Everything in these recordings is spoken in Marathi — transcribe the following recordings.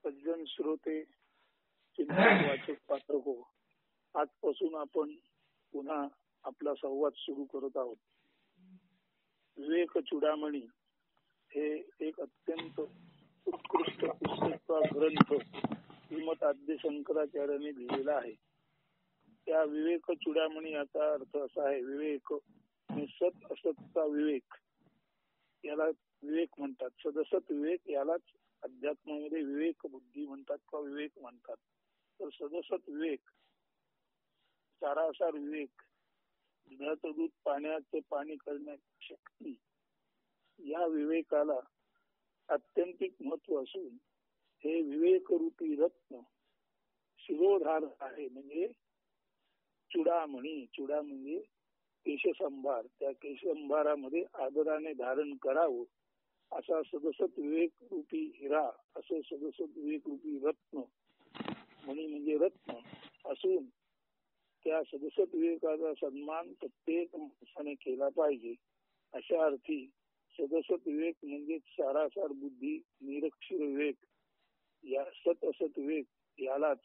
सज्जन श्रोते, चिंतन वाचक पाठक हो, आजपासून आपण पुन्हा आपला संवाद सुरू करत आहोत. विवेक चूडामणी हे एक अत्यंत उत्कृष्ट पुस्तकाचा ग्रंथ श्रीमद आद्य शंकराचार्यांनी लिहिलेला आहे. त्या विवेक चूडामणी याचा अर्थ असा आहे, विवेक सत असतचा विवेक याला विवेक म्हणतात. सदसत विवेक यालाच अध्यात्मामध्ये विवेक बुद्धी म्हणतात किंवा विवेक म्हणतात. तर सदसत विवेक, सारासार विवेक, दुधाचं दूध पाण्याचं पाणी करण्याची शक्ती, या विवेकाला अत्यंतिक महत्व असून हे विवेक रूपी रत्न शिरोधार आहे. म्हणजे चूडामणी, चूडा म्हणजे केशसंभार, त्या केशसंभारामध्ये आदराने धारण करावं असा सदसत विवेक रूपी हिरा, असं सदसत विवेक रूपी रत्न, मणी म्हणजे रत्न असून त्या सदसत विवेकाचा सन्मान प्रत्येक माणसाने केला पाहिजे. अशा अर्थी सदसत विवेक म्हणजे सारासार बुद्धी, निरक्षर विवेक, या सत असत विवेक यालाच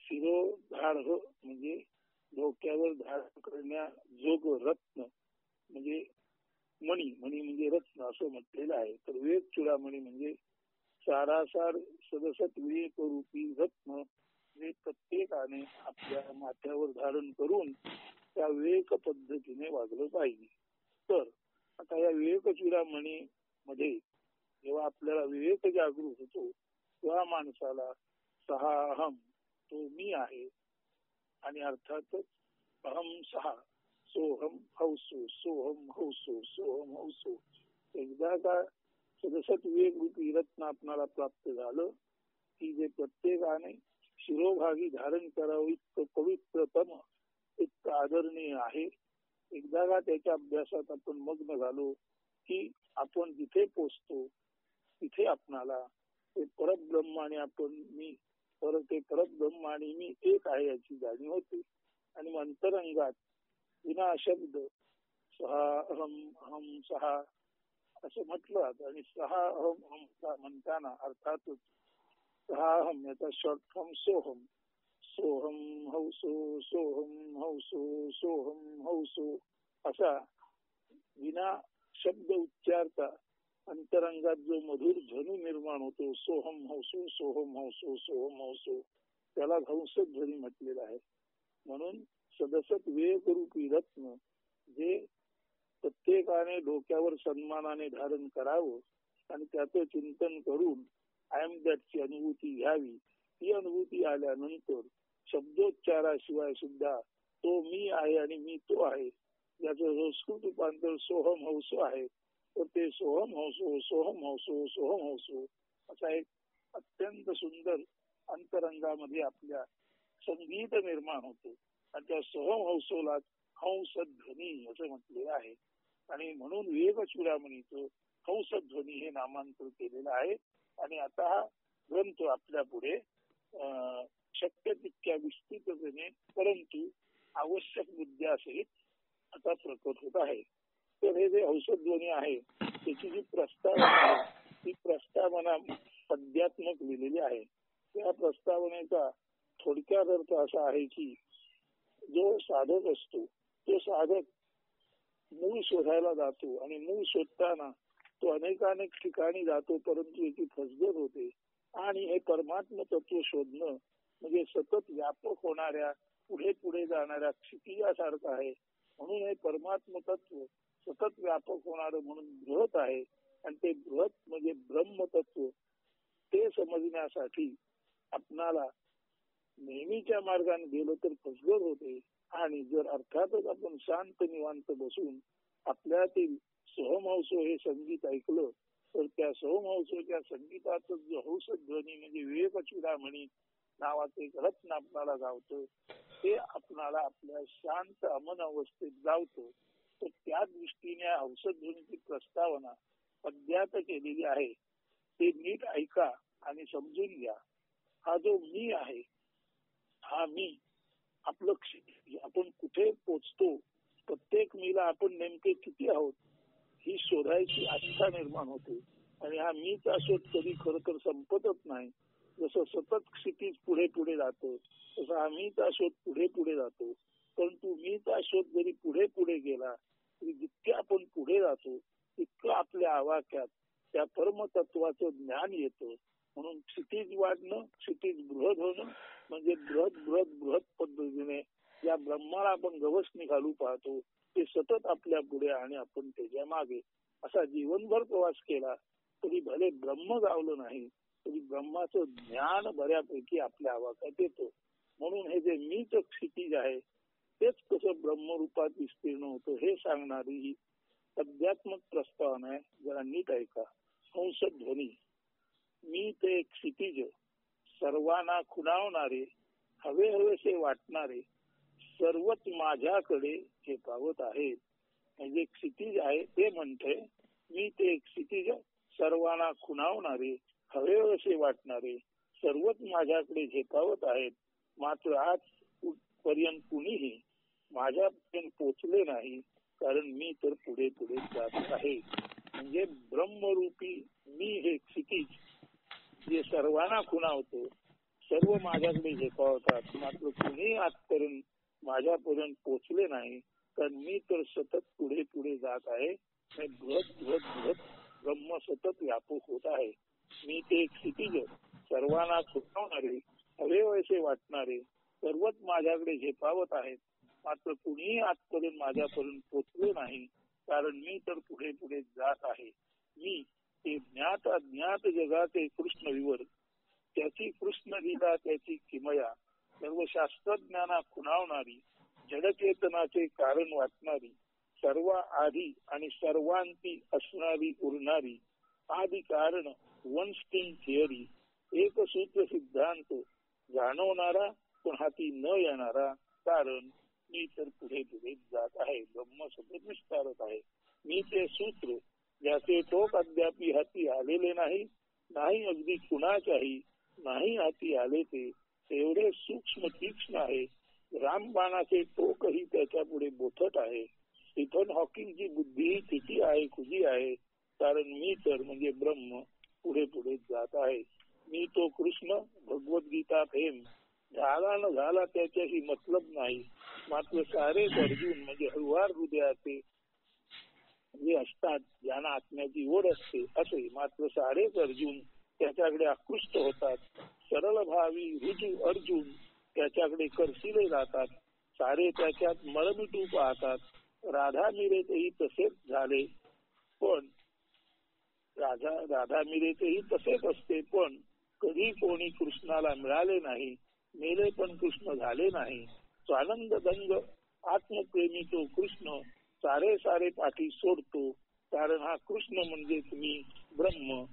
शिरोधार म्हणजे डोक्यावर धारण करण्याजोग रत्न म्हणजे मणी, मणी म्हणजे रत्न असं म्हटलेलं आहे. तर विवेक चूडामणी म्हणजे सारासार सदसत विवेक रूपी रत्न हे प्रत्येकाने आपल्या माथ्यावर धारण करून त्या विवेक पद्धतीने वागलं पाहिजे. तर आता या विवेक चूडामणी मध्ये जेव्हा आपल्याला विवेक जागृत होतो तेव्हा माणसाला सहा अहम, तो मी आहे, आणि अर्थातच अहम सहा, सोहम हौसो, सोहम हौसो, सोहम हौसो. एकदा का सदसत विवेक रूपी रत्न आपणाला प्राप्त झालं की जे प्रत्येकाने शिरोभागी धारण करावं इतकं पवित्रतम, इतकं आदरणीय आहे. एकदा का त्याच्या अभ्यासात आपण मग्न झालो की आपण जिथे पोचतो तिथे आपणाला ते परब्रह्म आणि आपण मी, परत ते परब्रह्म आणि मी एक आहे याची जाणीव होते. आणि अंतरंगात विना शब्द सहा अहम अहम सहा असं म्हटलं. आणि सहा अहम अहम म्हणताना अर्थातच सहा अहम याचा शॉर्ट फॉर्म सोहम, सोहम हौसो, सोहम हौसो, सोहम हौसो असा विना शब्द उच्चारता अंतरंगात जो मधुर ध्वनी निर्माण होतो, सोहम हौसो, सोहम हौसो, सोहम हौसो, त्याला हंसक ध्वनी म्हटलेला आहे. म्हणून सदसत विवेक रूपी रत्न जे प्रत्येकाने डोक्यावर सन्मानाने धारण करावं आणि त्याचं चिंतन करून आय एम दॅटची अनुभूती घ्यावी. ही अनुभूती आल्यानंतर शब्दोच्चाराशिवाय सुद्धा तो मी आहे आणि मी तो आहे याचं संस्कृत रूपांतर सोहम हौसो आहे. तर ते सोहम हौसो, सोहम हौसो, सोहम हौसो असा एक अत्यंत सुंदर अंतरंगामध्ये आपल्या संगीत निर्माण होते. आणि त्या सोहम हौसोला हंसध्वनी असं म्हटलेलं आहे. आणि म्हणून विवेक चूडामणीचं हंसध्वनी हे नामांतर केलेलं आहे. आणि आता हा ग्रंथ आपल्या पुढे शक्य तितक्या विस्तृतपणे परंतु आवश्यक मुद्द्यासहित आता प्रकट होत आहे. तर हे जे हंसध्वनी आहे त्याची जी प्रस्तावना आहे ती प्रस्तावना पद्यात्मक लिहिलेली आहे. त्या प्रस्तावनेचा थोडक्यात अर्थ असा आहे की जो साधक असतो तो साधक मूळ शोधायला जातो आणि मूळ शोधताना तो अनेकानेक ठिकाणी जातो, परंतु याची फसगत होते. आणि हे परमात्म तत्व शोधणं म्हणजे सतत व्यापक होणाऱ्या पुढे पुढे जाणाऱ्या क्षितिजासारखं आहे. म्हणून हे परमात्म तत्व सतत व्यापक होणार म्हणून बृहत आहे. आणि ते बृहत म्हणजे ब्रह्मतत्व ते समजण्यासाठी आपणाला नेहमीच्या मार्गाने गेलो तर फसगत होते. आणि जर अर्थातच आपण शांत निवांत बसून आपल्यातील सोहमहौसो हे संगीत ऐकलं तर त्या सोहमहौसोच्या संगीताचं जो हंसध्वनी म्हणजे विवेक चूडामणी नावाचं एक रत्न आपणाला गावतं, ते आपणाला आपल्या शांत अमन अवस्थेत गावतं. तर त्या दृष्टीने हंसध्वनीची प्रस्तावना पद्यात केलेली आहे. ते नीट ऐका आणि समजून घ्या. हा जो मी आहे, हा मी आपलं आपण कुठे पोचतो, प्रत्येक मीला आपण नेमके किती आहोत ही शोधायची आस्था निर्माण होते. आणि हा मीचा शोध कधी खर तर संपतच नाही. जसं सतत क्षितिज पुढे पुढे जातं तसं आम्हीचा शोध पुढे पुढे जातो. परंतु मीचा शोध जरी पुढे पुढे गेला तरी जितके आपण पुढे जातो तितकं आपल्या आवाक्यात त्या परमतत्वाचं ज्ञान येतं. म्हणून क्षितिज वाढणं, क्षितिज बृहद होणं म्हणजे बृहद बृहद बृहद पद्धतीने या ब्रह्माला आपण गवसणी घालू पाहतो ते सतत आपल्या पुढे आणि आपण त्याच्या मागे असा जीवनभर प्रवास केला तरी भले ब्रह्म गावलं नाही तरी ब्रह्माचं ज्ञान बऱ्यापैकी आपल्या आवाक्यात येतं. म्हणून हे जे मीच क्षितिज आहे तेच कसं ब्रह्मरूपात विस्तीर्ण होतं हे सांगणारी ही अध्यात्मक प्रस्तावना आहे. जरा नीट ऐका. हंसध्वनी. मी ते क्षितिज सर्वांना खुणावणारे हवे हवेसे वाटणारे सर्वच माझ्याकडे हे पावत आहेत. म्हणजे क्षितिज आहे ते म्हणते मी ते क्षितिज सर्वांना खुणावणारे हवे हवेसे वाटणारे सर्वच माझ्याकडे झेपावत आहेत. मात्र आज पर्यंत कुणीही माझ्यापर्यंत पोचले नाही कारण मी तर पुढे पुढे जात आहे. म्हणजे ब्रह्मरूपी मी हे क्षितिज जे सर्वांना खुणावतो सर्व माझ्याकडे झेपावतात मात्र कुणी आजपर्यंत माझ्यापर्यंत पोचले नाही कारण मी तर सतत पुढे पुढे जात आहे. बृहत बृहत बृहत ब्रह्म सतत व्यापक होत आहे. मी ते क्षितिज सर्वांना खुणावणारे हवे वैसे वाटणारे सर्वच माझ्याकडे झेपावत आहेत मात्र कुणीही आजपर्यंत माझ्यापर्यंत पोचले नाही कारण मी तर पुढे पुढे जात आहे. मी ते ज्ञात अज्ञात जगाचे कृष्ण विवर त्याची कृष्ण लीला त्याची किमया सर्व शास्त्रज्ञाना खुणावणारी जडचेतनाचे कारण वाटणारी सर्व आधी आणि सर्वांती असणारी उरणारी आदि कारण वन स्ट्रिंग थिअरी एक सूत्र सिद्धांत जाणवणारा पण हाती न येणारा कारण मी तर पुढे पुढे जात आहे. ब्रह्म सतत विस्तारत आहे. मी ते सूत्र ज्याचे टोक अद्यापी हाती आलेले नाही नाही अगदी कुणाच्याही नाही हाती आले ते एवढे सूक्ष्म तीक्ष्ण आहे. रामबाणाचे टोकही त्याच्या पुढे बोथट आहे. स्टीफन हॉकिंगची बुद्धी किती आहे खुजी आहे कारण मी तर म्हणजे ब्रह्म पुढे पुढे जात आहे. मी तो कृष्ण भगवद्गीता प्रेम झाला न झाला त्याच्याशी मतलब नाही मात्र सारे अर्जुन म्हणजे हळुवार हृदयाचे जे असतात ज्यांना आत्म्याची ओढ असते असे मात्र सारेच अर्जुन त्याच्याकडे आकृष्ट होतात. सरळ भावी रुजू अर्जुन त्याच्याकडे करशिले जातात. सारे त्याच्यात मळमिटू पाहतात. राधा मिरेचेही तसेच झाले पण राधा मिरेचेही तसेच असते पण कधी कोणी कृष्णाला मिळाले नाही मेले पण कृष्ण झाले नाही. स्वानंद दंग आत्मप्रेमी तो कृष्ण सारे सारे पाठी सोडतो कारण हा कृष्ण म्हणजेच मी ब्रह्म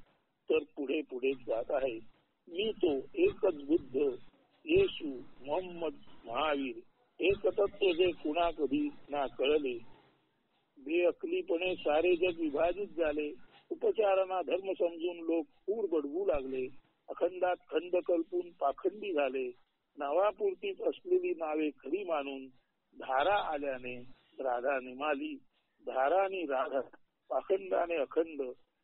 तर पुढे पुढे जात आहे. मी तो एकच बुद्ध येशू मोहम्मद महावीर एक तत्व जे कुणा कधी ना कळले. बेअकलीपणे सारे जग विभाजित झाले. उपचारांना धर्म समजून लोक पूर बडवू लागले. अखंडात खंड कल्पून पाखंडी झाले. नावापुरतीच असलेली नावे खरी मानून धारा आल्याने राधा निमाली. धारा आणि राधा पाखंडाने अखंड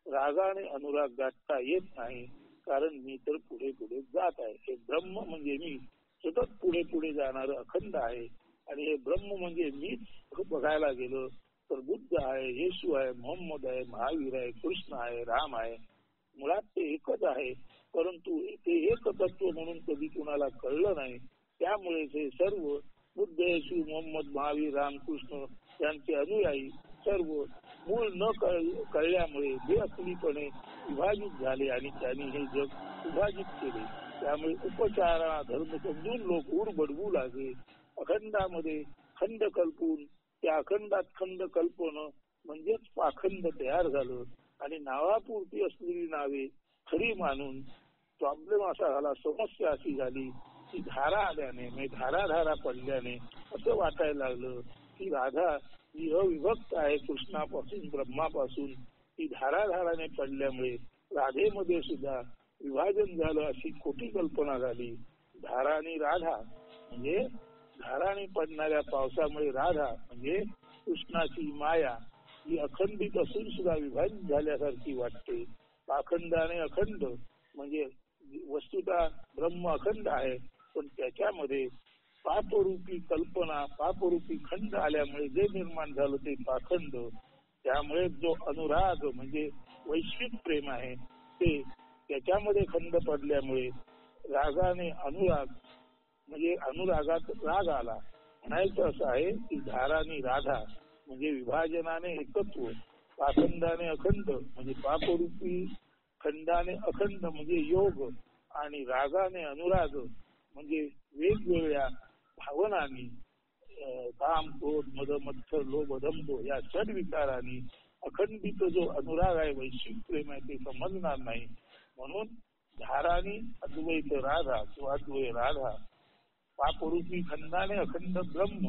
रागाने अनुराग गाठता येत नाही कारण मी तर पुढे पुढे जात आहे. हे ब्रह्म म्हणजे मी सतत पुढे पुढे जाणार अखंड आहे आणि हे ब्रह्म म्हणजे मीच बघायला गेलं तर बुद्ध आहे, येशू आहे, मोहम्मद आहे, महावीर आहे, कृष्ण आहे, राम आहे. मुळात ते एकच आहे परंतु ते एक तत्व म्हणून कधी कुणाला कळलं नाही. त्यामुळे हे सर्व बुद्ध येशू मोहम्मद महावीर रामकृष्ण यांचे अनुयायी सर्व मूळ न कळल्यामुळे बेअकलीपणे विभाजित झाले आणि त्यांनी हे जग विभाजित केले. त्यामुळे उपचारा धर्म समजून लोक उर बडवू लागले. अखंडामध्ये खंड कल्पून त्या अखंडात खंड कल्पणं म्हणजेच पाखंड तयार झालं आणि नावापुरती असलेली नावे खरी मानून प्रॉब्लेम असा झाला. समस्या अशी झाली की धारा आल्याने म्हणजे धारा पडल्याने असं वाटायला लागलं की राधा ही अविभक्त आहे कृष्णापासून ब्रह्मापासून. ती धाराने पडल्यामुळे राधेमध्ये सुद्धा विभाजन झालं अशी खोटी कल्पना झाली. धारा आणि राधा म्हणजे धाराने पडणाऱ्या पावसामुळे राधा म्हणजे कृष्णाची माया ही अखंडित असून सुद्धा विभाजित झाल्यासारखी वाटते. पाखंडाने अखंड म्हणजे वस्तुतः ब्रह्म अखंड आहे, पण त्याच्यामध्ये पापरूपी कल्पना, पापरूपी खंड आल्यामुळे जे निर्माण झालं ते पाखंड. त्यामुळे जो अनुराग म्हणजे वैश्विक प्रेम आहे ते त्याच्यामध्ये खंड पडल्यामुळे रागाने अनुराग म्हणजे अनुरागात राग आला. म्हणायचं असं आहे की धाराने राधा म्हणजे विभाजनाने एकत्व, पाखंडाने अखंड म्हणजे पापरूपी, खंडाने अखंड म्हणजे योग, आणि रागाने अनुराग म्हणजे वेगवेगळ्या भावनांनी काम, क्रोध, मद, मत्सर, लोभ, दंभ या षड विकारांनी अखंडित जो अनुराग आहे, वैश्विक प्रेम आहे, ते समजणार नाही. म्हणून धारानी अद्वैत राधा किंवा अद्वैत राधा, पापरूपी खंडाने अखंड ब्रह्म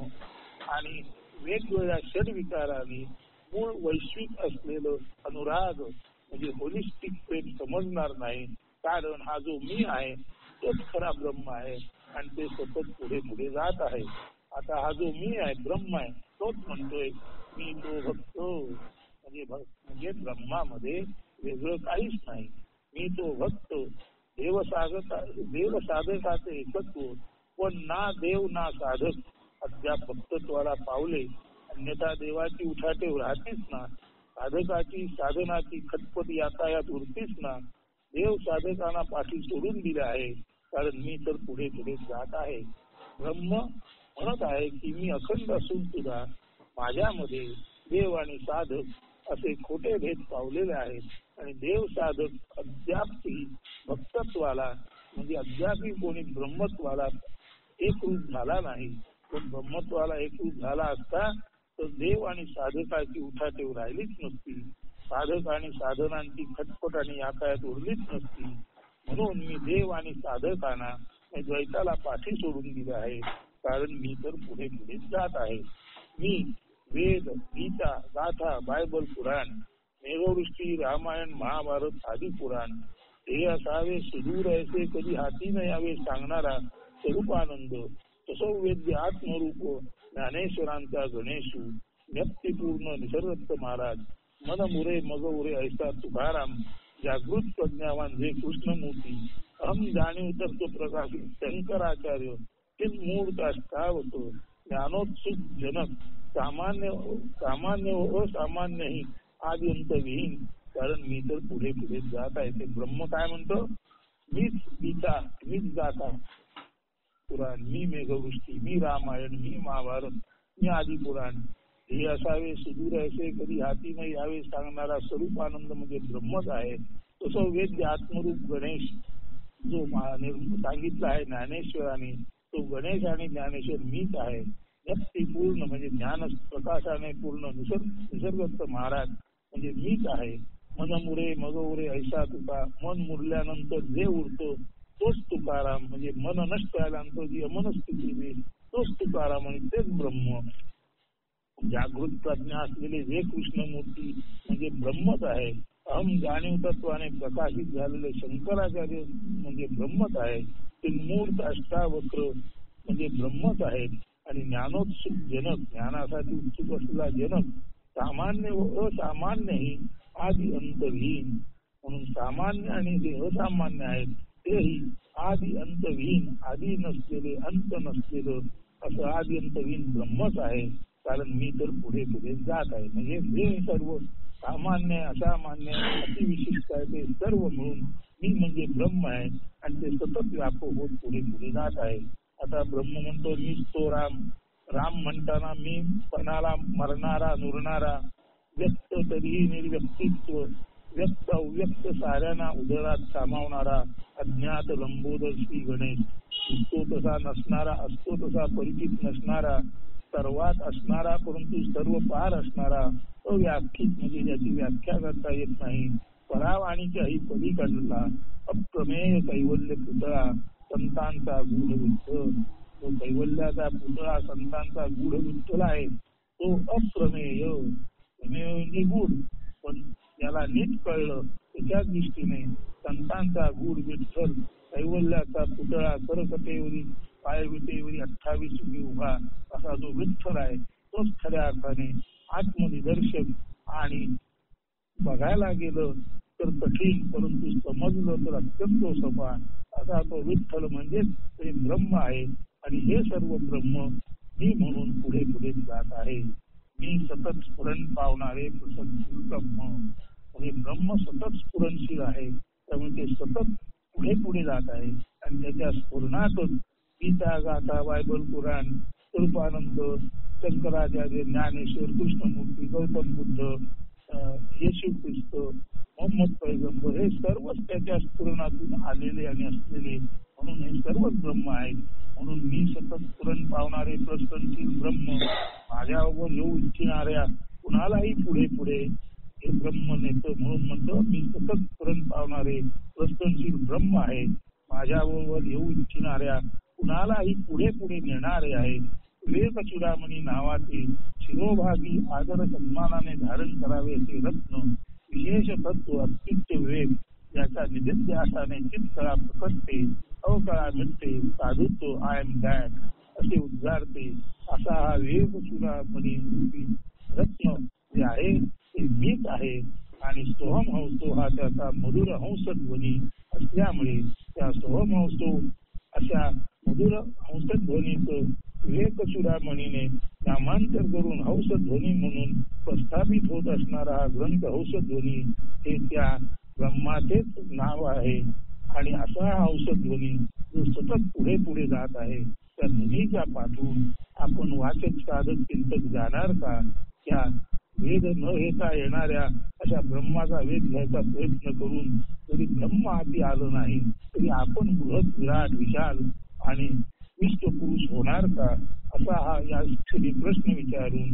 आणि वेगवेगळ्या षड विकारांनी मूळ वैश्विक असलेलं अनुराग म्हणजे होलिस्टिक प्रेम समजणार नाही. कारण हा जो मी आहे तोच खरा ब्रह्म आहे आणि ते सतत पुढे पुढे जात आहे. आता हा जो मी आहे, ब्रह्म आहे, तोच म्हणतोय मी तो भक्त, म्हणजे ब्रह्मामध्ये वेगळं काहीच नाही. मी तो भक्त, देव साधकाचे एकत्व, पण ना देव ना साधक अद्याप भक्तत्वाला पावले, अन्यथा देवाची उठाठेव राहतीच ना, साधकाची साधनाची खटपट यातायात उरतीच ना. देव साधकांना पाठी सोडून दिले आहे, कारण मी तर पुढे पुढे जात आहे. ब्रह्म म्हणत आहे की मी अखंड असून सुद्धा माझ्यामध्ये देव आणि साधक असे खोटे भेद पावलेले आहेत आणि देव साधक अद्यापही भक्तत्वाला म्हणजे अद्यापही कोणी ब्रह्मत्वाला एकरूप झाला नाही. पण ब्रह्मत्वाला एकरूप झाला असता तर देव आणि साधकाची उठाठेव राहिलीच नसती, साधक आणि साधनांची खटपट आणि यातायात उरलीच नसती. म्हणून मी देव आणि साधकांना द्वैताला पाठी सोडून दिले आहे, कारण मी तर पुढे पुढे जात आहे. मी वेद, गीता, गाथा, बायबल, पुराण, मेघवृष्टी, रामायण, महाभारत आदी पुराण हे असावे सुदूर ऐसे कधी हाती न यावे सांगणारा स्वरूपानंद, तसो वेद्य आत्मरूप ज्ञानेश्वरांचा गणेशू, व्यक्तिपूर्ण निसर्गदत्त महाराज, मन मुरे मग उरे ऐसा तुकाराम, जागृत प्रज्ञावान जे कृष्णमूर्ती, अहम जाणीव तत्व प्रकाशित शंकराचार्य, किन मूर्त अष्टावत ज्ञानोत्सुक जनक, सामान्य व असामान्यही आदि अंतविहीन, कारण मी तर पुढे पुढे जात आहे. ते ब्रह्म काय म्हणतो, मीच गीता, मीच गाथा पुराण, मी मेघवृष्टी, मी रामायण, मी महाभारत, मी आदी पुराण हे असावे सुदूर ऐसे कधी हाती न यावे सांगणारा स्वरूपानंद म्हणजे ब्रह्मच आहे. तसं वेद्य आत्मरूप गणेश जो सांगितला आहे ज्ञानेश्वराने, तो गणेश आणि ज्ञानेश्वर मीच आहे. व्यक्ती पूर्ण म्हणजे ज्ञान प्रकाशाने पूर्ण निसर्गदत्त महाराज म्हणजे मीच आहे. मन मुरे मग उरे ऐसा तुका, मन मुरल्यानंतर जे उरतो तोच तुकाराम, म्हणजे मन नष्ट झाल्यानंतर जी अमनस्थिती तोच तुकाराम आणि तेच ब्रह्म. जागृत प्रज्ञा असलेले जे कृष्णमूर्ती म्हणजे ब्रह्मच आहे. अहम जाणीव तत्वाने प्रकाशित झालेले शंकराचार्य म्हणजे ब्रह्मच आहे. ते मूर्त अष्टावक्र म्हणजे ब्रह्मच आहेत. आणि ज्ञानोत्सुक जनक, ज्ञानासाठी उत्सुक असलेला जनक, सामान्य व असामान्यही आदि अंतविहीन, म्हणून सामान्य आणि जे असामान्य आहेत तेही आदि अंतविहीन, आदि नसलेले अंत नसलेलं असं आदि अंतविहीन ब्रह्मच आहे. कारण मी तर पुढे पुढे जात आहे. म्हणजे जे सर्व सामान्य असामान्य अतिविशिष्ट आहे ते सर्व मिळून मी म्हणजे ब्रह्म आहे आणि ते सतत व्यापक होत पुढे पुढे जात आहे. आता ब्रह्म म्हणतो मीच तो राम. राम म्हणताना मी पणाला मरणारा नुरणारा, व्यक्त तरीही निर्व्यक्तित्व, व्यक्त अव्यक्त साऱ्यांना उदरात सामावणारा अज्ञात लंबोदर श्री गणेश, दिसतो तसा नसणारा, असतो तसा परिचित नसणारा, सर्वात असणारा परंतु सर्व पार असणारा, अव्याख्यित म्हणजे ज्याची व्याख्या करता येत नाही, परावाणीच्याही पलीकडला अप्रमेय कैवल्य पुतळा, संतांचा गूढ विठ्ठल. तो कैवल्याचा पुतळा संतांचा गूढ विठ्ठल आहे. तो अप्रमेय, म्हणजे गूढ, पण त्याला नीट कळलं त्याच्या दृष्टीने संतांचा गूढ विठ्ठल, कैवल्याचा पुतळा, करकटेवरी पायविटेवरी 28 उभा असा जो विठ्ठल आहे तोच खऱ्या अर्थाने आत्मनिदर्शक. आणि बघायला गेलं तर कठीण परंतु समजलं तर अत्यंत सोपा असा तो विठ्ठल म्हणजेच ते ब्रह्म आहे. आणि हे सर्व ब्रह्म मी म्हणून पुढे पुढे जात आहे. मी सतत स्फुरण पावणारे प्रसन्न ब्रह्म. हे ब्रह्म सतत स्फुरणशील आहे, त्यामुळे ते सतत पुढे पुढे जात आहे. आणि त्याच्या स्फुरणातच गीता, गाथा, बायबल, पुराण, स्वरूपानंद, शंकराचार्य, ज्ञानेश्वर, कृष्णमूर्ती, गौतम बुद्ध, येशू ख्रिस्त, मोहम्मद पैगंबर हे सर्वच त्याच्या स्फुरणातून आलेले आणि असलेले, म्हणून हे सर्वच ब्रह्म आहेत. म्हणून मी सतत स्फुरण पावणारे प्रसन्नशील ब्रह्म, माझ्यावर येऊ इच्छिणाऱ्या कुणालाही पुढे पुढे हे ब्रह्म नेतं. म्हणून म्हणतो मी सतत स्फुरण पावणारे प्रसन्नशील ब्रह्म आहे, माझ्याबरोबर येऊ इच्छिणाऱ्या कुणालाही पुढे पुढे नेणारे आहे. विवेक चूडामणी नावाचे शिरोभागी आदर सन्मानाने धारण करावे असे रत्न, विशेष तत्व अत्युच्च विवेक, याच्या निधिध्यासाने चित्तळा प्रकटते, अवकळा मिटते, साधुत्व आय एम दॅट असे उद्गारते. असा हा विवेक चूडामणी रूपी रत्न जे आहे ते मीच आहे. आणि सोहम हंसतो हा त्याचा मधुर हंसध्वनी असल्यामुळे त्या सोहम हंसतो अशा मधुर हंसध्वनीच विवेक चूडामणीने नामांतर करून हंसध्वनी म्हणून प्रस्थापित होत असणारा हा ग्रंथ हंसध्वनी हे त्या ब्रह्माचेच नाव आहे. आणि असा हा हंसध्वनी जो सतत पुढे पुढे जात आहे, त्या ध्वनीच्या पाठवून आपण वाचक साधक चिंतक जाणार का? त्या वेद न घेता येणाऱ्या अशा ब्रह्माचा वेद घ्यायचा प्रयत्न करून जरी ब्रह्म हाती आलं नाही तरी आपण बृहत विराट विशाल आणि विश्व पुरुष होणार का? असा हा या प्रश्न विचारून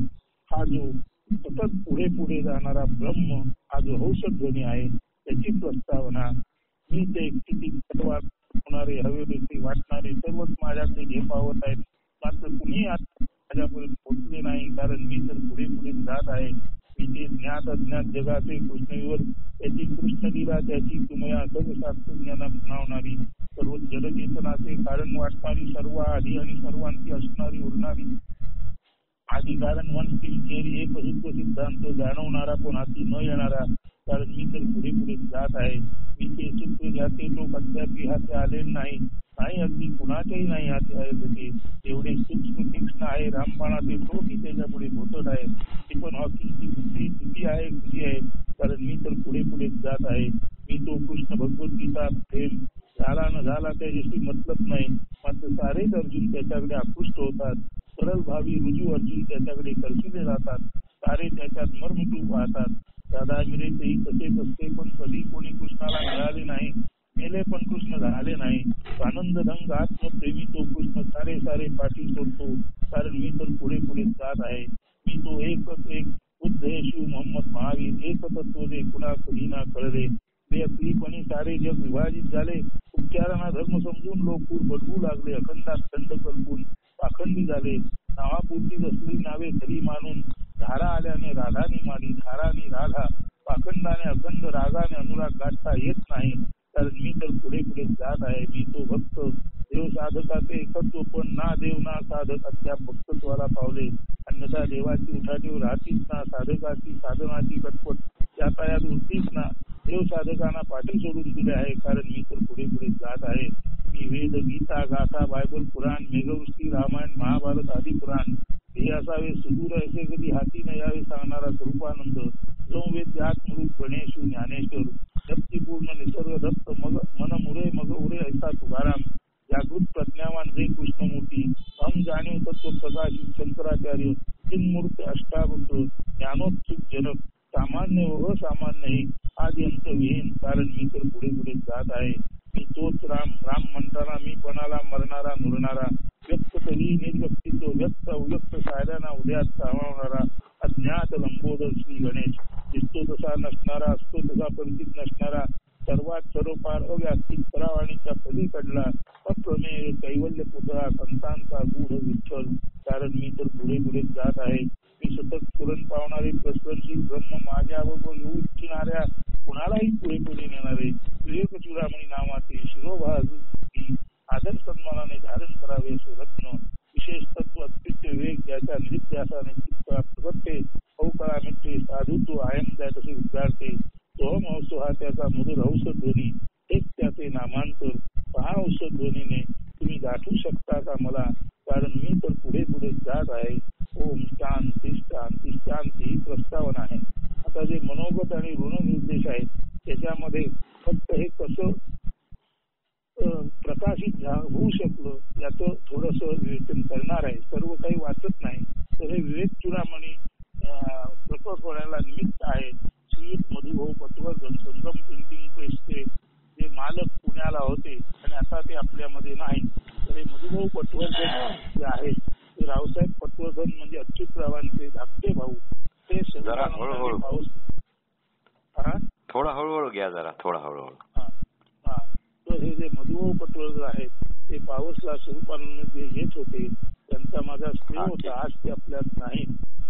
हा जो सतत पुढे पुढे जाणारा ब्रह्म हा जो हंसध्वनी आहे त्याची प्रस्तावना मी ते किती होणारे हवे वाटणारे सर्वच माझ्याकडे झेपावत आहेत. मात्र कुणी माझ्यापर्यंत पोहोचले नाही, कारण मी तर पुढे पुढे जात आहे. मी ते ज्ञात अज्ञात जगाचे कृष्णविवर त्याची कृष्णलीला त्याची तुम्हाला सर्व शास्त्रज्ञाना खुणावणारी, सर्व जडचेतनाचे कारण वाटणारी, सर्व आधी आणि सर्वांची असणारी उरणारी, आधी कारण वन स्टील थेअरी एक अहित्व सिद्धांत जाणवणारा पण हाती न येणारा, कारण मी तर पुढे पुढे जात आहे. मी ते सूत्र ज्याचे लोक अद्याप हाती आले नाही, अगदी कुणाच्याही नाही हाती आले ते एवढे सूक्ष्म तीक्ष्ण आहे. रामबाणाचे टोकी त्याच्यापुढे घोटत आहे. स्टीफन हॉकिंगची बुद्धी किती आहे खुदी आहे, कारण मी तर पुढे पुढे जात आहे. मी तो कृष्ण भगवद्गीता प्रेम झाला न झाला त्याच्याशी मतलब नाही, मात्र सारेच अर्जुन त्याच्याकडे आकृष्ट होतात. सरळ भावी रुजू अर्जुन त्याच्याकडे कर्षिले जातात. सारे त्याच्यात मर्मटू पाहतात. दादा मिरेचेही तसेच असते, पण कधी कोणी कृष्णाला मिळाले नाही, मेले पण कृष्ण झाले नाही. आनंद धंग आत्मप्रेमी तो कृष्ण सारे सारे पाठी सोडतो, कारण मी तर पुढे पुढे जात आहे. मी तो एकच एक बुद्ध येशू मोहम्मद महावीर एक तत्व जे कुणा कधी ना कळले. बेअक्कलीपणी सारे जग विभाजित झाले. उपचारांना धर्म समजून लोक पूर बदलू लागले. अखंडात खंड कल्पून पाखंडी झाले. नावापुरतीच असली नावे खरी मानून धारा आल्याने राधानी मारी, धारानी राधा, पाखंडाने अखंड रागाने अनुराग गाठता येत नाही, कारण मी तर पुढे पुढे जात आहे. मी तो भक्त देव साधकाचे एकत्व, पण ना देव ना साधक अद्याप भक्तत्वाला पावले. अन्यथा देवाची उठाठेव राहतीच ना, साधकाची साधनाची कटपट यातायात उरतीच ना. देव साधकांना पाठी सोडून दिले आहे, कारण मी तर पुढे पुढे जात आहे. मी वेद, गीता, गाथा, बायबल, पुराण, मेघवृष्टी, रामायण, महाभारत आदी पुराण हे असावे सुदूर असे कधी हाती न यावे सांगणारा स्वरूपानंद, संवेद्य आत्मरूप गणेश ज्ञानेश्वर, शक्तीपूर्ण निसर्ग दत्त मग मन मुरे मग उरे ऐसा तुकाराम, जागृत प्रज्ञावान रे कृष्णमूर्ती, हम जाणीव तत्व प्रकाशित शंकराचार्य, चिन्मूर्त अष्टावक्र, ज्ञानोत्सुक जनक, सामान्य व असामान्य हे आदि अंत विहीन, कारण मी तर पुढे पुढे जात आहे. मी तोच राम म्हणताना मी पणाला मरणारा नुरणारा, व्यक्त तरी निर्व्यक्तित्व, व्यक्त अव्यक्त साऱ्यांना उद्यात सामावणारा, अज्ञात लंबोदर श्री गणेश, दिसतो तसा नसणारा, असतो तसा परिचित नसणारा, सर्वात सर्वपार अव्याख्यित परावाणीच्या पलीकडला अप्रमेय कैवल्य पुतळा, संतांचा गूढ विठ्ठल, कारण मी तर पुढे पुढे जात आहे. मी सतत स्फुरण पावणारे प्रसन्नशील ब्रह्म, माझ्याबरोबर येऊ इच्छिणाऱ्या कुणालाही पुढे पुढे नेणारे विवेक चूडामणी नावाचे शिरोभागी आदर सन्मानाने धारण करावे असे रत्न, विशेष तत्व अत्युच्च विवेक, ज्याच्या निधिध्यासाने चित्तळा प्रगटते, अवकळा मिटते, साधुत्व आयम दॅट असे उद्गारते. सोहम हंसो हा त्याचा मधुर हंसध्वनी, हेच त्याचे नामांतर. पहा ध्वनीने तुम्ही गाठू शकता का मला, कारण मी तर पुढे पुढे जात आहे. ओम शांती शांती शांती ही प्रस्तावना आहे. आता जे मनोगत आणि ऋणनिर्देश आहेत त्याच्यामध्ये फक्त हे कसं प्रकाशित होऊ शकलं याचं थोडस विवेचन करणार आहे. सर्व काही वाचत नाही. तर हे विवेक चूडामणी प्रकट होण्याला निमित्त आहे. श्री मधुभाऊ पटवर्धन संगम प्रिंटिंग प्रेसचे जे मालक पुण्याला होते आणि आता ते आपल्यामध्ये नाही. तर हे मधुभाऊ पटवर्धन जे आहेत ते रावसाहेब पटवर्धन म्हणजे अच्युतरावांचे धाकटे भाऊ. ते पाऊस थोडा हळूहळू घ्या जरा, थोडा हळूहळू. तर हे जे मधुभाऊ पटवर्धन आहेत ते पावसला स्वरूपानंद येत होते. त्यांचा माझा स्नेह होता. आज ते आपल्यात नाही.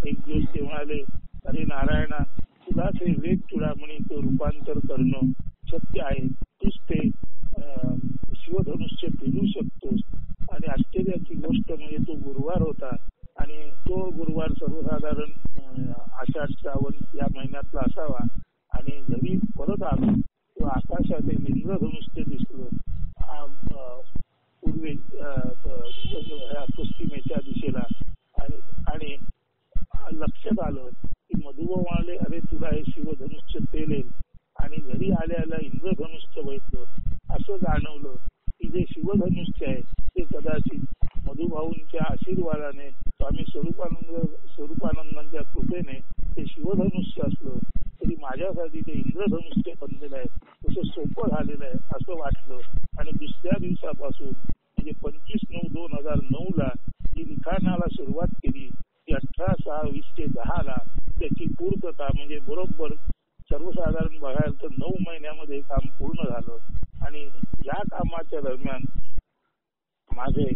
एक दिवस ते म्हणाले, अरे नारायणा, तुलाच हे विवेक चूडामणीचं रूपांतर करणं शक्य आहे. तूच ते शिवधनुष्य फिरू शकतोस. आणि आश्चर्याची गोष्ट म्हणजे तो गुरुवार होता आणि तो गुरुवार सर्वसाधारण आषाढ श्रावण या महिन्यातला असावा. आणि घरी परत आलो तेव्हा आकाशात एक इंद्रधनुष्य दिसलं पूर्वे पश्चिमेच्या दिशेला. आणि लक्षात आलं की मधुभाऊ म्हणाले, अरे तुला हे शिवधनुष्य पेलेल. आणि घरी आल्याला इंद्रधनुष्य बघितलं. असं जाणवलं की जे शिवधनुष्य आहे ते कदाचित मधुभाऊंच्या आशीर्वादाने स्वामी स्वरूपानंदांच्या कृपेने ते शिवधनुष्य असलं तरी माझ्यासाठी ते इंद्रधनुष्य बनलेलं आहे. तसं सोपं झालेलं आहे असं वाटलं. आणि दुसऱ्या दिवसापासून म्हणजे 25/9/2009 ला जी लिखाणाला सुरुवात केली ती 18/6/2010 त्याची पूर्तता म्हणजे बरोबर सर्वसाधारण बघायला तर 9 महिन्यामध्ये काम पूर्ण झालं. आणि या कामाच्या दरम्यान माझे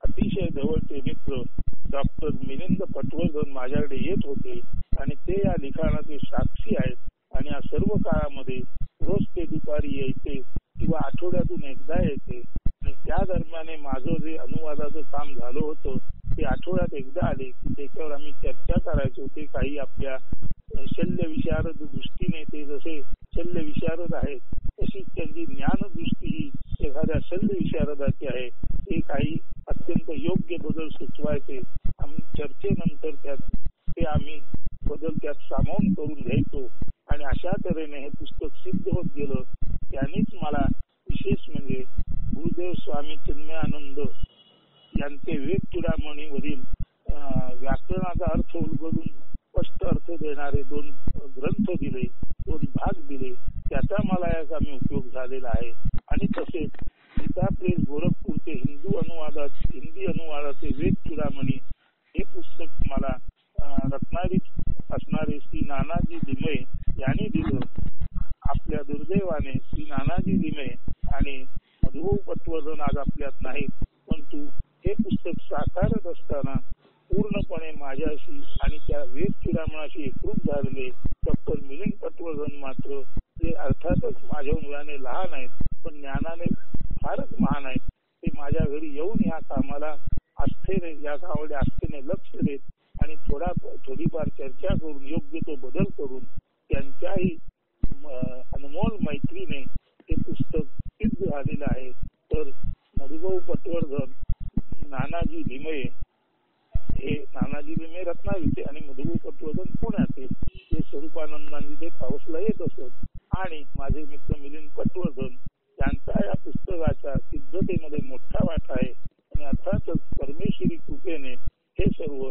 अतिशय जवळचे मित्र डॉक्टर मिलिंद पटवर्धन माझ्याकडे येत होते आणि ते या लिखाणाचे साक्षी आहेत. आणि या सर्व काळामध्ये रोज ते दुपारी यायचे किंवा आठवड्यातून एकदा यायचे. आणि त्या दरम्यान माझं जे अनुवादाचं काम झालं होतं ते आठवड्यात एकदा आले की त्याच्यावर आम्ही चर्चा करायचो. ते काही आपल्या शल्य विशारद दृष्टीने ते जसे शल्य विशारद आहेत तशीच त्यांची ज्ञानदृष्टी ही एखाद्या शल्य विशारदाची आहे. ते काही अत्यंत योग्य बदल सुचवायचे. आम्ही चर्चेनंतर ते आम्ही बदल त्यात सामावून करून घ्यायचो. आणि अशा तऱ्हेने हे पुस्तक सिद्ध होत गेलं. त्यांनीच मला विशेष म्हणजे गुरुदेव स्वामी चिन्मयानंद यांचे विवेक चूडामणीवरील व्याकरणाचा अर्थ उलगडून स्पष्ट अर्थ देणारे 2 ग्रंथ दिले, 2 भाग दिले. त्याचा मला या कामी उपयोग झालेला आहे. आणि तसेच गीता प्रेस गोरखपूरचे हिंदी अनुवादाचे विवेक चूडामणी हे पुस्तक मला रत्नागिरीत असणारे श्री नानाजी लिमये यांनी दिलं. आपल्या दुर्दैवाने श्री नानाजी लिमये आणि मधुभाऊ पटवर्धन आज आपल्यात नाहीत. परंतु हे पुस्तक साकारत असताना पूर्णपणे माझ्याशी आणि त्या विवेक चूडामणाशी एकरूप झालेले डॉक्टर मिलिंद पटवर्धन मात्र ते अर्थातच माझ्या मुलाने लहान आहेत पण ज्ञानाने फारच महान आहेत. ते माझ्या घरी येऊन या कामाला या कामाकडे आस्थेने लक्ष देत आणि थोडीफार चर्चा करून योग्य तो बदल करून त्यांच्याही अनमोल मैत्रीने हे पुस्तक सिद्ध झालेलं आहे. तर मधुभाऊ पटवर्धन, नानाजी लिमये हे नानाजी लिमये रत्नागिरीचे आणि मधुभाऊ पटवर्धन पुण्याचे हे स्वरूपानंदांनी ते पावसला येत असत. आणि माझे मित्र मिलिंद पटवर्धन यांचा या पुस्तकाच्या सिद्धतेमध्ये मोठा वाटा आहे. आणि अर्थातच परमेश्वरी कृपेने हे सर्व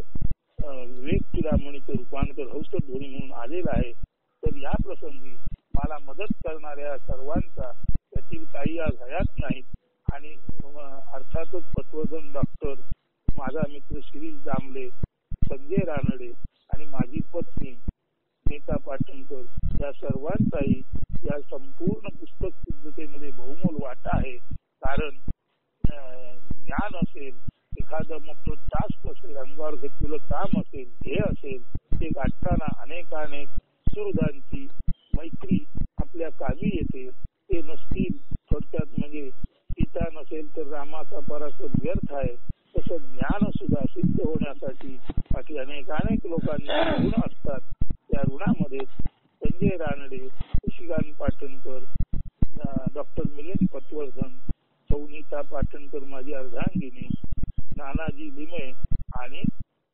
विवेक चूडामणीचे रूपांतर हौसध्वनी म्हणून आलेलं आहे. तर या प्रसंगी मला मदत करणाऱ्या सर्वांचा त्यातील काही आज हयात नाहीत. आणि अर्थातच पटवर्धन डॉक्टर, माझा मित्र शिरीष दामले, संजय रानडे आणि माझी पत्नी नीता पाटणकर या सर्वांचाही या संपूर्ण पुस्तक सिद्धतेमध्ये बहुमोल वाटा आहे. कारण ज्ञान असेल, एखादं मोठं टास्क असेल, अंगावर घेतलेलं काम असेल, ध्येय असेल, ते गाठताना अनेकानेक सुहृदांची मैत्री आपल्या कामी येते. ते नसतील थोडक्यात म्हणजे सीता नसेल तर रामाचा पराक्रम व्यर्थ आहे. तसं ज्ञान सुद्धा सिद्ध होण्यासाठी बाकी अनेक लोकांचे ऋण असतात. त्या ऋणामध्ये संजय रानडे, शशिकांत पाटणकर, डॉक्टर मिलिंद पटवर्धन पाटणकर माझी अर्धांगिनी, नानाजी लिमये आणि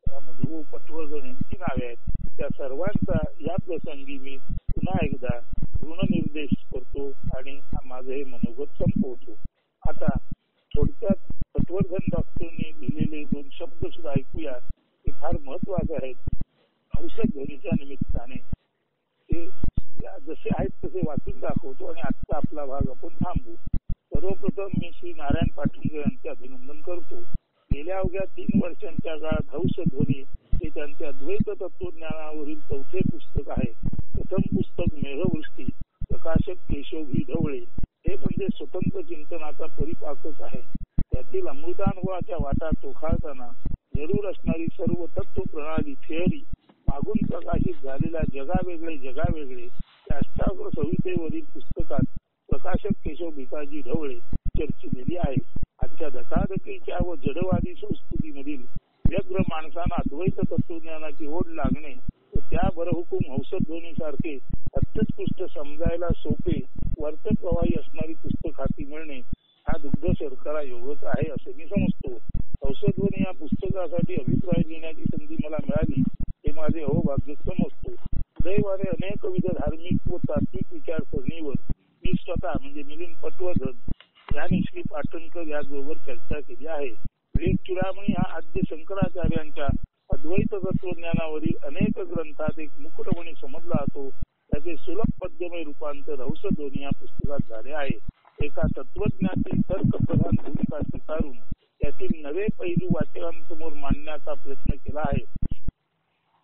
मधुभाऊ पटवर्धन यांची नावे आहेत. त्या सर्वांचा या प्रसंगी मी पुन्हा एकदा ऋणनिर्देश करतो आणि माझं हे मनोगत संपवतो. आता थोडक्यात पटवर्धन डॉक्टरनी लिहिलेले 2 शब्द सुद्धा ऐकूया. ते फार महत्वाचे आहेत. औषध ध्वनीच्या निमित्ताने ते जसे आहेत तसे वाचून दाखवतो आणि आजचा आपला भाग आपण थांबू. सर्वप्रथम मी श्री नारायण पाटणकर यांचे अभिनंदन करतो. गेल्या अवघ्या 3 वर्षांच्या काळात हंसध्वनी हे त्यांच्या द्वैत तत्वज्ञानावरील 4थे पुस्तक आहे. प्रथम पुस्तक मेघवृष्टी, प्रकाशक केशव व्ही ढवळे. हे म्हणजे स्वतंत्र चिंतनाचा परिपाकच आहे. त्यातील अमृतानुभवाच्या वाटा चोखाळताना जरूर असणारी सर्व तत्व प्रणाली थिअरी मागून प्रकाशित झालेल्या जगावेगळे या अष्टाग्र संहितेवरील पुस्तकात प्रकाशक केशव भिकाजी ढवळे चर्चिलेली आहे. आजच्या धकाधकीच्या व जडवादी संस्कृतीमधील व्यग्र माणसांना अद्वैत तत्वज्ञानाची ओढ लागणे व त्या बरहुकूम हंसध्वनी सारखे अत्युत्कृष्ट समजायला सोपे वर्तप्रवाही असणारी पुस्तक हाती मिळणे हा दुग्ध शर्करा योगच आहे असे मी समजतो. हंसध्वनी या पुस्तकासाठी अभिप्राय देण्याची संधी मला मिळाली हे माझे अहोभाग्य समजतो. दैवाने अनेकविध धार्मिक व तात्विक विचारसरणीवर मी स्वतः म्हणजे मिलिंद पटवर्धन यांनी श्री पाटणकर याचबरोबर चर्चा केली आहे. विवेक चुडामणी हा आद्य शंकराचार्यांच्या अद्वैत तत्वज्ञानावरील अनेक ग्रंथात एक मुकुटमणी समजला जातो. त्याचे सुलभ पद्यमय रूपांतर हंसध्वनी या पुस्तकात झाले आहे. एका तत्वज्ञातील तर्कप्रधान भूमिका स्वीकारून त्यातील नवे पैलू वाचकांसमोर मांडण्याचा प्रयत्न केला आहे.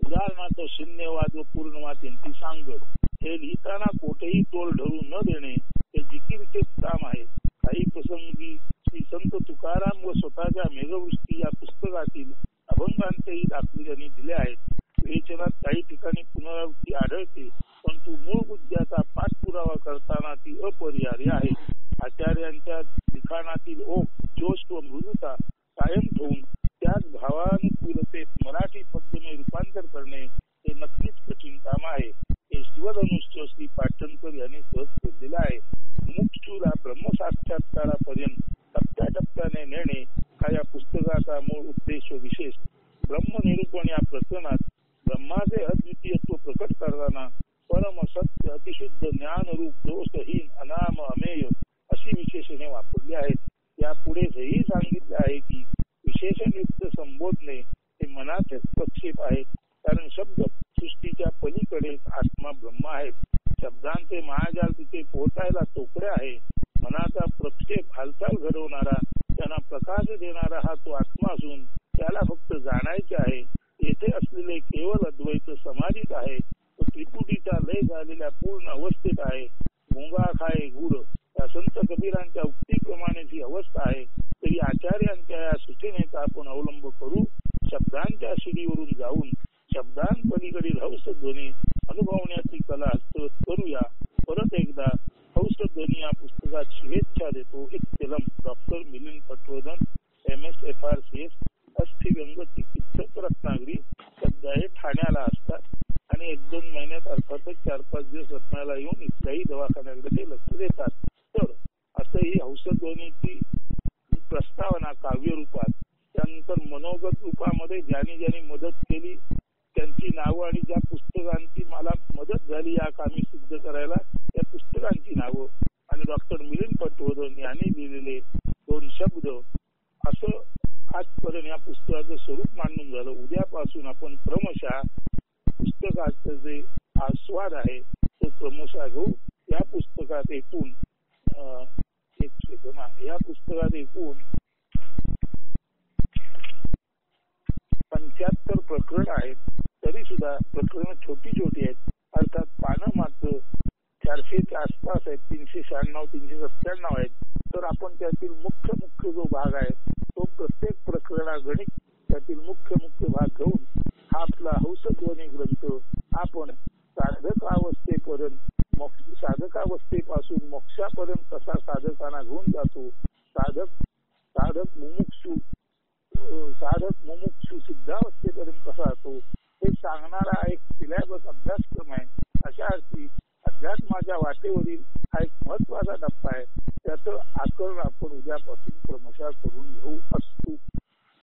उदाहरणार्थ शून्यवाद व पूर्णवाद यांची सांगड हे लिहिताना कोठेही तोल ढळू न देणे हे जिकीरचेच काम आहे. काही प्रसंगी श्री संत तुकाराम व स्वतःच्या मेघवृष्टी या पुस्तकातील अभंगांचेही दाखले त्यांनी दिले आहेत. विवेचनात काही ठिकाणी पुनरावृत्ती आढळते, परंतु मूळ मुद्द्याचा पाठपुरावा करताना ती अपरिहार्य आहे. आचार्यांच्या लिखाणातील ओघ, जोश व मृदुता कायम ठेवून त्याच भावानुकूलतेत मराठी पद्यमय रूपांतर करणे हे नक्कीच कठीण काम आहे. हे शिवधनुष्य श्री पाटणकर यांनी सहज केलेले आहे. मुमुक्षूला ब्रह्मसाक्षात्कारापर्यंत टप्प्याटप्प्याने नेणे हा या पुस्तकाचा मूळ उद्देश व विशेष. ब्रह्मनिरूपण या प्रकरणात ब्रह्माचे अद्वितीयत्व प्रकट करताना परम सत्य अतिशुद्ध ज्ञानरूप दोषहीन अनाम अमेय अशी विशेषणे वापरली आहेत. यापुढे हेही सांगितले आहे की विशेषणयुक्त संबोधने हे मनाचेच प्रक्षेप आहेत, कारण शब्द सृष्टीच्या पलीकडे आत्मा ब्रह्म आहे. शब्दांचे मायाजाल तिथे पोहोचायला तोकडे आहे. मनाचा प्रक्षेप हालचाल घडवणारा, त्यांना प्रकाश देणारा हा तो आत्मा असून त्याला फक्त जाणायचे आहे. येथे असलेले केवळ अद्वैत समाधीत आहे. तो त्रिपुटीचा लय झालेल्या पूर्ण अवस्थेत आहे. मुंगा खाय गुड या संत कबीरांच्या उक्तीप्रमाणेच ही अवस्था आहे. तरी आचार्यांच्या या सूचनेचा आपण अवलंब करू. शब्दांच्या शिडीवरून जाऊन शब्दांपलीकडील हंसध्वनी अनुभवण्याची कला हस्तगत करूया. परत एकदा हंसध्वनी या पुस्तकात शुभेच्छा देतो. इत्तेलम डॉक्टर मिलिंद पटवर्धन, MS-FRCS, अस्थिव्यंग चिकित्सक, रत्नागिरी. सध्या हे ठाण्याला असतात आणि 1-2 महिन्यात अर्थातच 4-5 दिवस रत्नाला येऊन इथल्याही दवाखान्याकडे ते लक्ष देतात. तर असं ही हंसध्वनीची प्रस्तावना काव्य रूपात, त्यानंतर मनोगत रूपामध्ये ज्यांनी ज्यांनी मदत केली त्यांची नावं आणि ज्या पुस्तकांची मला मदत झाली या कामी सिद्ध करायला त्या पुस्तकांची नावं आणि डॉक्टर मिलिंद पटवर्धन यांनी लिहिलेले 2 शब्द असं आजपर्यंत या पुस्तकाचं स्वरूप मांडून झालं. उद्यापासून आपण क्रमशः पुस्तकाचं जे आस्वाद आहे तो क्रमशः घेऊ. या पुस्तकात एकूण 75 प्रकरण आहेत. तरी सुद्धा प्रकरण छोटी छोटी आहेत. अर्थात पानं मात्र 400च्या आसपास आहेत. 396-397 आहेत. तर आपण त्यातील मुख्य जो भाग आहे तो प्रत्येक प्रकरणागणिक त्यातील मुख्य भाग घेऊन हा आपला हंसध्वनी ग्रंथ आपण साधकावस्थेपासून मोक्षापर्यंत कसा साधकांना घेऊन जातो, साधक मुमुक्षु सिद्धावस्थेपर्यंत कसा जातो हे सांगणारा एक सिलॅबस अभ्यासक्रम आहे. अशा अर्थी अध्यात्माच्या वाटेवरील हा एक महत्वाचा टप्पा आहे. त्याचं आकलन आपण उद्यापासून क्रमशः करून घेऊ.